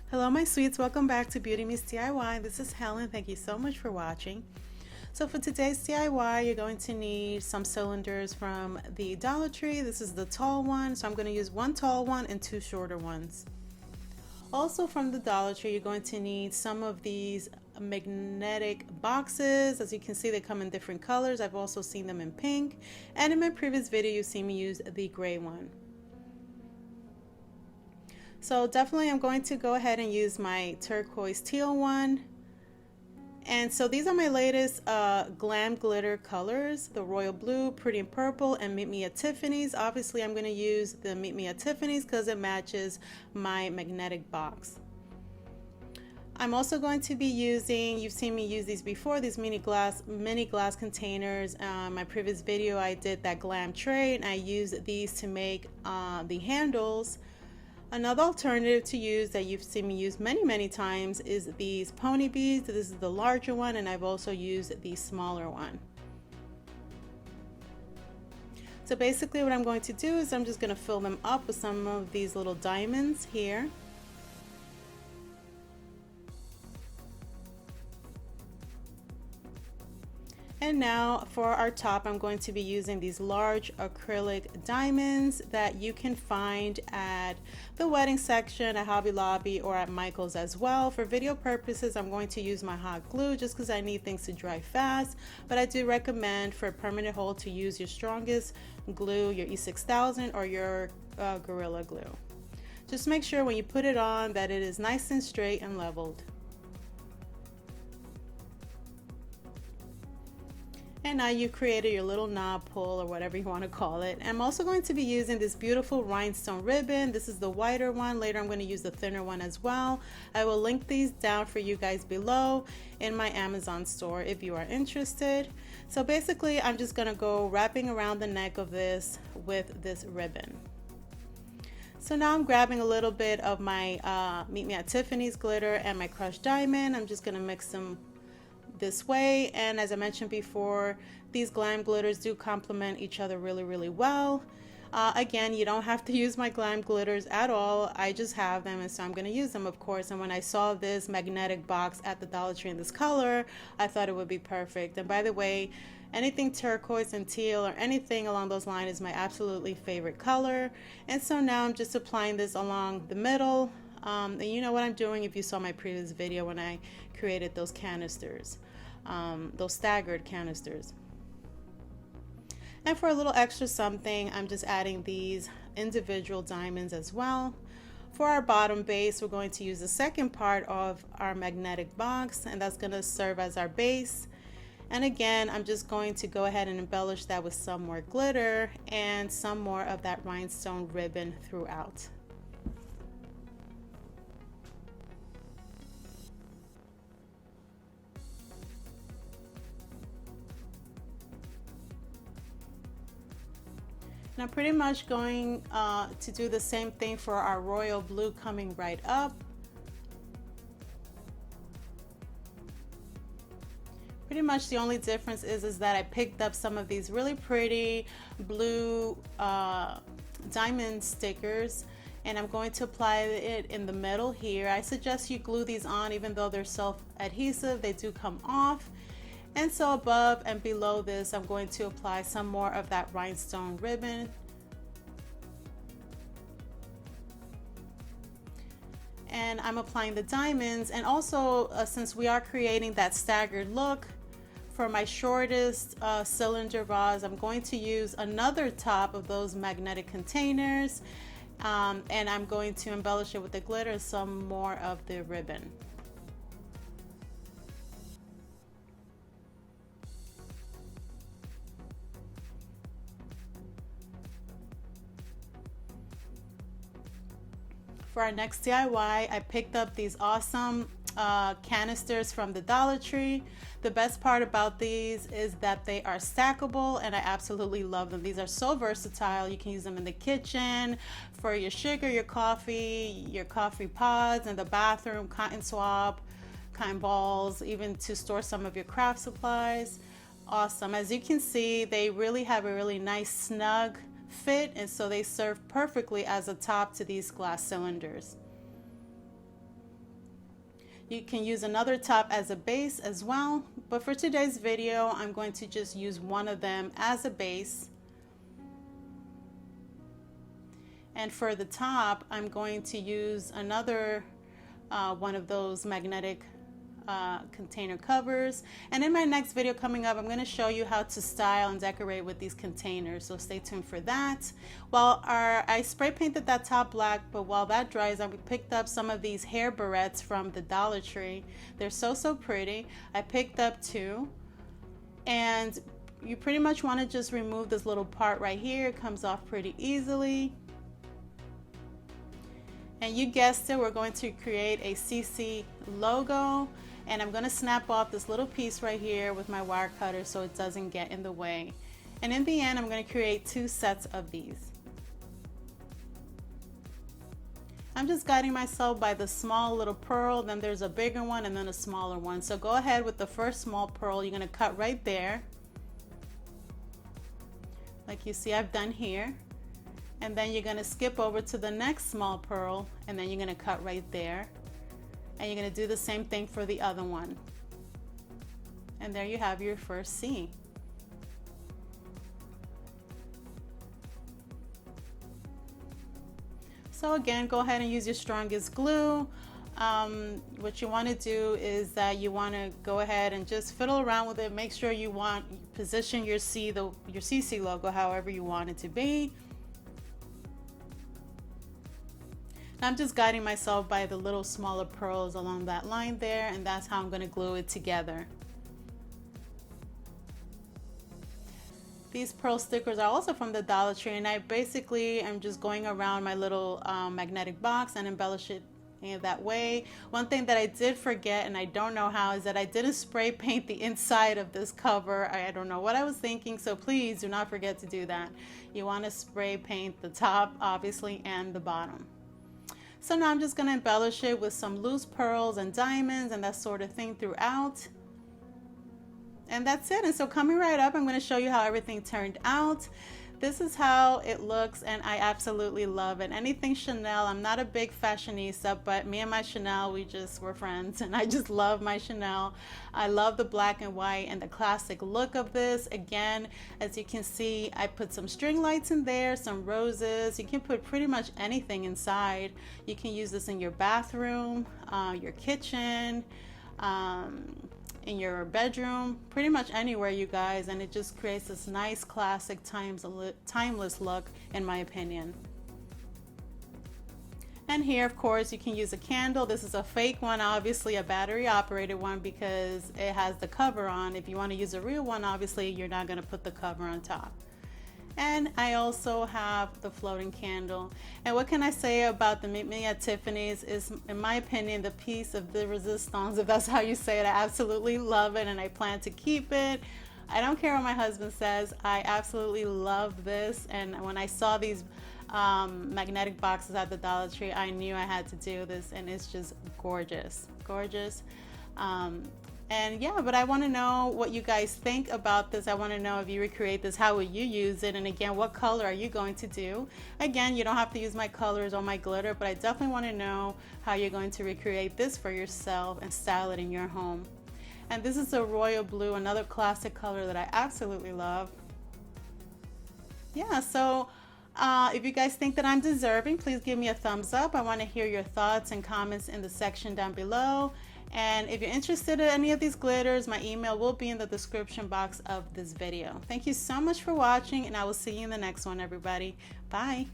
Hello my sweets, welcome back to Beauty Meets DIY. This is Helen. Thank you so much for watching. So for today's DIY, you're going to need some cylinders from the Dollar Tree. This is the tall one, so I'm going to use one tall one and two shorter ones. Also from the Dollar Tree, you're going to need some of these magnetic boxes. As you can see, they come in different colors. I've also seen them in pink, and in my previous video you've seen me use the gray one. So definitely I'm going to go ahead and use my turquoise teal one. And so these are my latest Glam glitter colors, the royal blue, pretty and purple, and Meet Me at Tiffany's. Obviously I'm going to use the Meet Me at Tiffany's because it matches my magnetic box. I'm also going to be using, you've seen me use these before, these mini glass containers. My previous video I did that Glam tray, and I used these to make the handles. Another alternative to use that you've seen me use many times is these pony beads. This is the larger one, and I've also used the smaller one. So basically what I'm going to do is I'm just going to fill them up with some of these little diamonds here. And now for our top, I'm going to be using these large acrylic diamonds that you can find at the wedding section, at Hobby Lobby, or at Michael's as well. For video purposes, I'm going to use my hot glue just because I need things to dry fast, but I do recommend for a permanent hold to use your strongest glue, your E6000 or your Gorilla Glue. Just make sure when you put it on that it is nice and straight and leveled. And now you created your little knob pull, or whatever you want to call it. And I'm also going to be using this beautiful rhinestone ribbon. This is the whiter one. Later I'm going to use the thinner one as well. I will link these down for you guys below in my Amazon store if you are interested. So basically I'm just going to go wrapping around the neck of this with this ribbon. So now I'm grabbing a little bit of my Meet Me at Tiffany's glitter and my crushed diamond. I'm just going to mix them this way, and as I mentioned before, these Glam glitters do complement each other really well. Again, you don't have to use my Glam glitters at all. I just have them, and so I'm going to use them, of course. And when I saw this magnetic box at the Dollar Tree in this color, I thought it would be perfect. And by the way, anything turquoise and teal or anything along those lines is my absolutely favorite color. And so now I'm just applying this along the middle. And you know what I'm doing if you saw my previous video when I created those canisters, those staggered canisters. And for a little extra something, I'm just adding these individual diamonds as well. For our bottom base, we're going to use the second part of our magnetic box, and that's going to serve as our base. And again, I'm just going to go ahead and embellish that with some more glitter and some more of that rhinestone ribbon throughout. Now pretty much going to do the same thing for our royal blue coming right up. Pretty much the only difference is that I picked up some of these really pretty blue diamond stickers, and I'm going to apply it in the middle here. I suggest you glue these on, even though they're self-adhesive, they do come off. And so above and below this, I'm going to apply some more of that rhinestone ribbon. And I'm applying the diamonds. And also, since we are creating that staggered look, for my shortest cylinder vase, I'm going to use another top of those magnetic containers. And I'm going to embellish it with the glitter and some more of the ribbon. For our next DIY, I picked up these awesome canisters from the Dollar Tree. The best part about these is that they are stackable, and I absolutely love them. These are so versatile. You can use them in the kitchen, for your sugar, your coffee pods, in the bathroom, cotton swab, cotton balls, even to store some of your craft supplies. Awesome. As you can see, they really have a really nice snug fit, and so they serve perfectly as a top to these glass cylinders. You can use another top as a base as well, but for today's video, I'm going to just use one of them as a base. And for the top, I'm going to use another one of those magnetic container covers. And in my next video coming up, I'm going to show you how to style and decorate with these containers, so stay tuned for that. Well, I spray painted that top black, but while that dries, I picked up some of these hair barrettes from the Dollar Tree. They're so pretty. I picked up 2, and you pretty much want to just remove this little part right here. It comes off pretty easily. And you guessed it, we're going to create a CC logo, and I'm going to snap off this little piece right here with my wire cutter so it doesn't get in the way. And in the end, I'm going to create 2 sets of these. I'm just guiding myself by the small little pearl, then there's a bigger one and then a smaller one. So go ahead with the first small pearl, you're going to cut right there, like you see I've done here. And then you're going to skip over to the next small pearl, and then you're going to cut right there, and you're going to do the same thing for the other one. And there you have your first C. So again, go ahead and use your strongest glue. What you want to do is that you want to go ahead and just fiddle around with it. Make sure you position your CC logo however you want it to be. I'm just guiding myself by the little smaller pearls along that line there, and that's how I'm going to glue it together. These pearl stickers are also from the Dollar Tree, and I basically am just going around my little magnetic box and embellish it in that way. One thing that I did forget, and I don't know how, is that I didn't spray paint the inside of this cover. I don't know what I was thinking, so please do not forget to do that. You want to spray paint the top, obviously, and the bottom. So now I'm just going to embellish it with some loose pearls and diamonds and that sort of thing throughout. And that's it. And so coming right up, I'm going to show you how everything turned out. This is how it looks, and I absolutely love it. Anything Chanel. I'm not a big fashionista, but me and my Chanel, we're friends, and I just love my Chanel. I love the black and white and the classic look of this. Again, as you can see, I put some string lights in there, some roses. You can put pretty much anything inside. You can use this in your bathroom, your kitchen, in your bedroom, pretty much anywhere, you guys, and it just creates this nice classic timeless look, in my opinion. And here, of course, you can use a candle. This is a fake one, obviously a battery operated one, because it has the cover on. If you want to use a real one, obviously you're not going to put the cover on top. And I also have the floating candle. And what can I say about the Meet Me at Tiffany's is, in my opinion, the piece of the resistance, if that's how you say it. I absolutely love it, and I plan to keep it. I don't care what my husband says. I absolutely love this. And when I saw these magnetic boxes at the Dollar Tree, I knew I had to do this, and it's just gorgeous. And yeah, but I want to know what you guys think about this. I want to know if you recreate this, how would you use it? And again, what color are you going to do? Again, you don't have to use my colors or my glitter, but I definitely want to know how you're going to recreate this for yourself and style it in your home. And this is a royal blue, another classic color that I absolutely love. Yeah, so if you guys think that I'm deserving, please give me a thumbs up. I want to hear your thoughts and comments in the section down below. And if you're interested in any of these glitters, my email will be in the description box of this video. Thank you so much for watching, and I will see you in the next one, everybody. Bye.